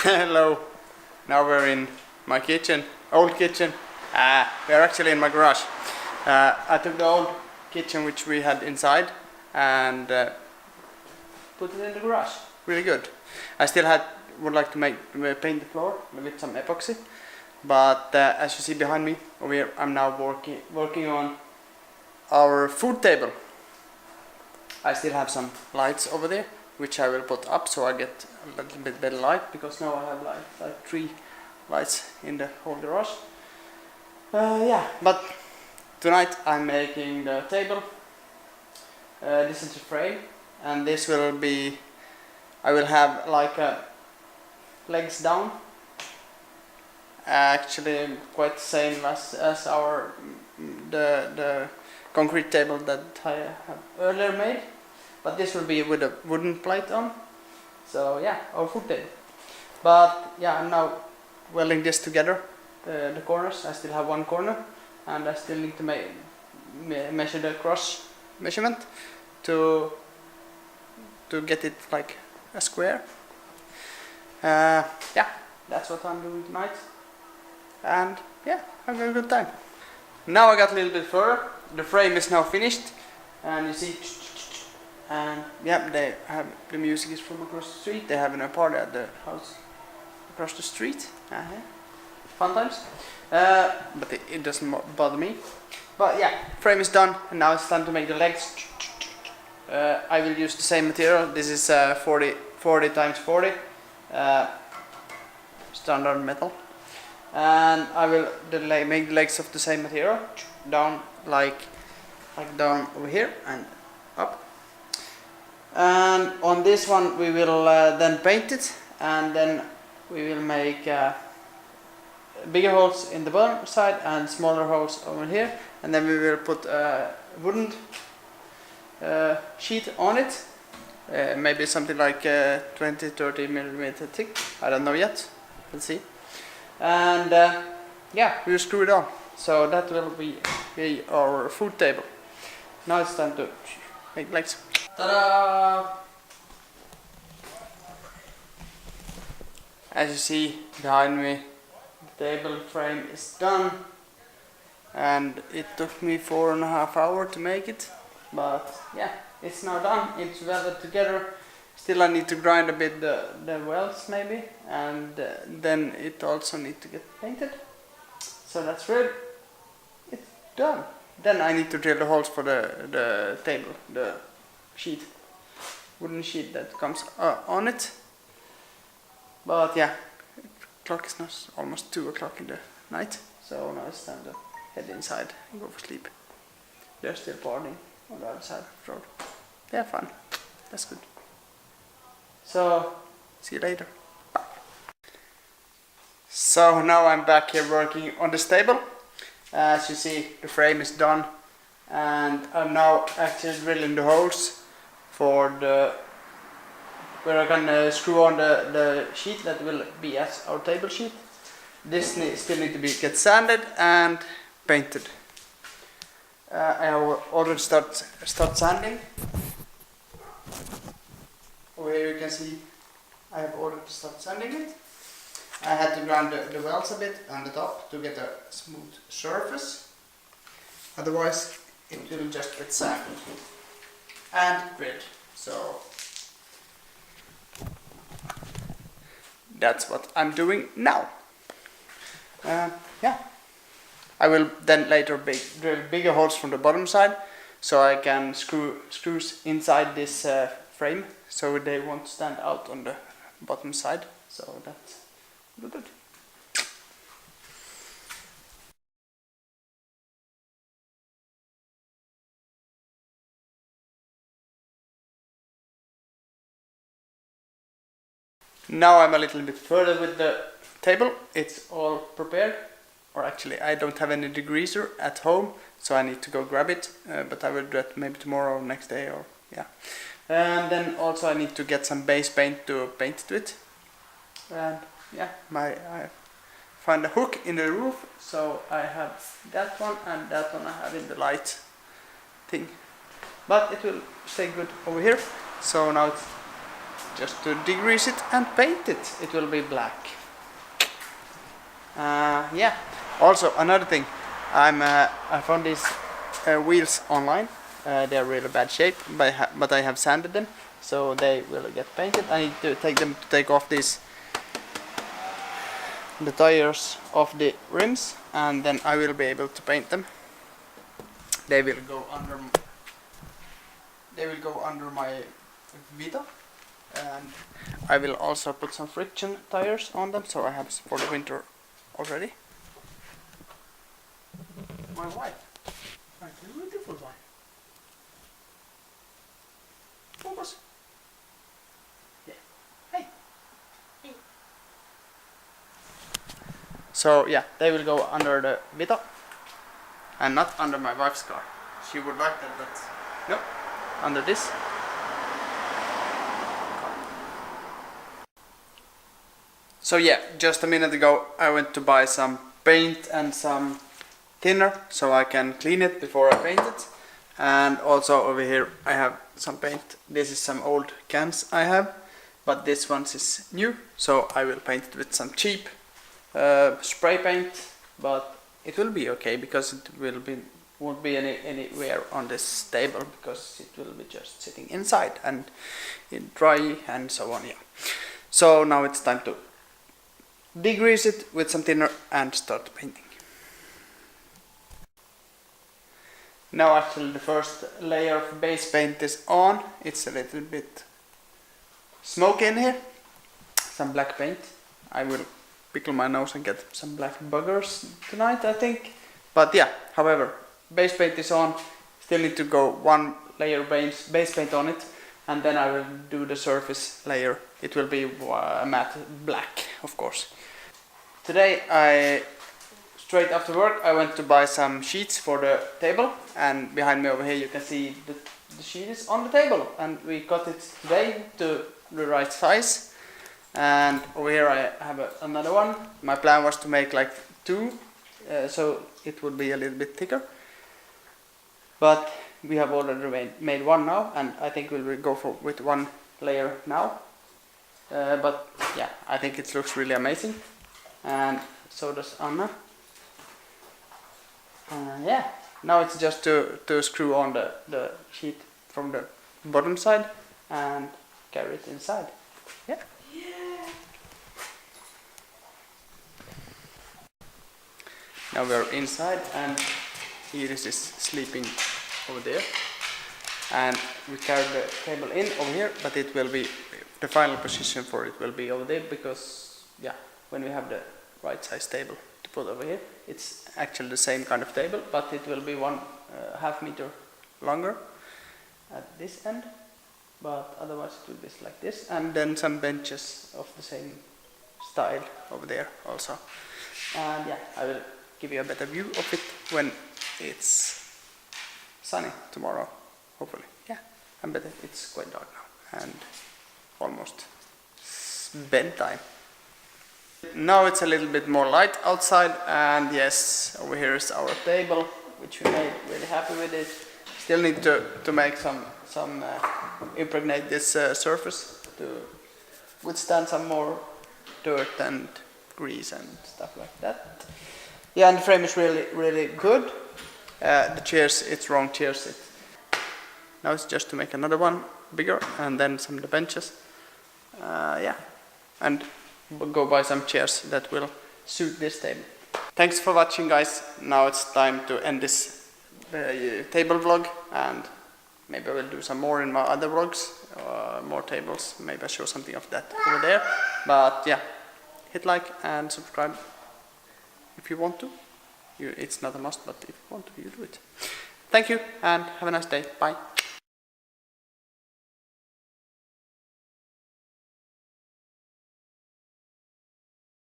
Hello. Now we're in my kitchen, old kitchen. We're actually in my garage. I took the old kitchen which we had inside and put it in the garage. Really good. I still would like to paint the floor with some epoxy, but as you see behind me over here, I'm now working on our food table. I still have some lights over there which I will put up so I get a little bit better light, because now I have like 3 lights in the whole garage. Yeah, but tonight I'm making the table. This is the frame, and this will be, I will have like legs down, actually quite the same as our the concrete table that I have earlier made, but this will be with a wooden plate on. So yeah, our food table. But yeah, I'm now welding this together, the corners. I still have one corner, and I still need to measure the cross measurement to get it like a square. Yeah, that's what I'm doing tonight, and yeah, I'm having a good time. Now I got a little bit further. The frame is now finished, and you see, and yeah, the music is from across the street. They're having a party at the house across the street. Fun times. But it doesn't bother me. But yeah, frame is done, and now it's time to make the legs. I will use the same material. This is 40 times 40 standard metal, and I will make the legs of the same material down like down over here and up. And on this one we will then paint it, and then we will make bigger holes in the bottom side and smaller holes over here, and then we will put a wooden sheet on it, maybe something like 20-30 millimeter thick. I don't know yet. Let's see. And yeah, we'll screw it on. So that will be our food table. Now it's time to make legs. Ta-da! As you see behind me, the table frame is done, and it took me 4.5 hours to make it, but yeah, it's now done. It's welded together. Still I need to grind a bit the welds maybe, and then it also needs to get painted. So that's really, it's done. Then I need to drill the holes for the table, the sheet, wooden sheet that comes on it. But yeah, clock is now almost 2 o'clock in the night, so now it's time to head inside and go for sleep. They're still partying on the other side of the road. Yeah, fun. That's good. So, see you later. Bye. So now I'm back here working on this table. As you see, the frame is done, and I'm now actually drilling the holes for where I can screw on the sheet that will be as our table sheet. This still need to get sanded and painted. I have already start sanding. Over here you can see I have already started sanding it. I had to grind the welds a bit on the top to get a smooth surface. Otherwise it will just get sanded and grilled. So that's what I'm doing now. Yeah, I will then later drill bigger holes from the bottom side, so I can screws inside this frame, so they won't stand out on the bottom side. So that's good. Now I'm a little bit further with the table. It's all prepared, or actually I don't have any degreaser at home, so I need to go grab it, but I will do that maybe tomorrow or next day, or yeah. And then also I need to get some base paint to paint it with. And yeah, I find a hook in the roof, so I have that one, and that one I have in the light thing. But it will stay good over here. So now it's just to degrease it and paint it. It will be black. Yeah. Also another thing, I found these wheels online. They're really bad shape, but I have sanded them, so they will get painted. I need to take off the tires of the rims, and then I will be able to paint them. They will go under my Vita, and I will also put some friction tires on them, so I have for the winter already. My wife, my beautiful wife. Focus. Yeah. Hey. Hey. So yeah, they will go under the Vita, and not under my wife's car. She would like that, but no, under this. So yeah, just a minute ago I went to buy some paint and some thinner so I can clean it before I paint it. And also over here I have some paint. This is some old cans I have, but this one is new, so I will paint it with some cheap spray paint, but it will be okay because it won't be any wear on this table because it will be just sitting inside and dry and so on. Yeah. So now it's time to degrease it with some thinner and start painting. Now actually the first layer of base paint is on. It's a little bit smoky in here. Some black paint. I will pickle my nose and get some black buggers tonight, I think. But yeah, however, base paint is on. Still need to go one layer base paint on it, and then I will do the surface layer. It will be matte black, of course. Today, straight after work, I went to buy some sheets for the table, and behind me over here you can see the sheet is on the table, and we cut it today to the right size. And over here I have another one. My plan was to make like two, so it would be a little bit thicker. But we have already made one now, and I think we will go with one layer now. But yeah, I think it looks really amazing, and so does Anna. Yeah, now it's just to screw on the sheet from the bottom side and carry it inside. Yeah. Now we are inside, and Iris is sleeping over there, and we carry the table in over here, but it will be the final position for it will be over there, because yeah, when we have the right size table to put over here, it's actually the same kind of table, but it will be 1.5 meter longer at this end, but otherwise it will be like this, and then some benches of the same style over there also. And yeah, I will give you a better view of it when it's sunny tomorrow, hopefully. Yeah, and better. It's quite dark now and almost bedtime. Now it's a little bit more light outside, and yes, over here is our table, which we made. Really happy with it. Still need to make some impregnate this surface to withstand some more dirt and grease and stuff like that. Yeah, and the frame is really good. The chairs, it's wrong chairs. Now it's just to make another one bigger, and then some of the benches. Yeah, and go buy some chairs that will suit this table. Thanks for watching, guys. Now it's time to end this table vlog, and maybe I will do some more in my other vlogs, more tables. Maybe I'll show something of that over there. But yeah, hit like and subscribe if you want to. It's not a must, but if you want to, you do it. Thank you, and have a nice day. Bye.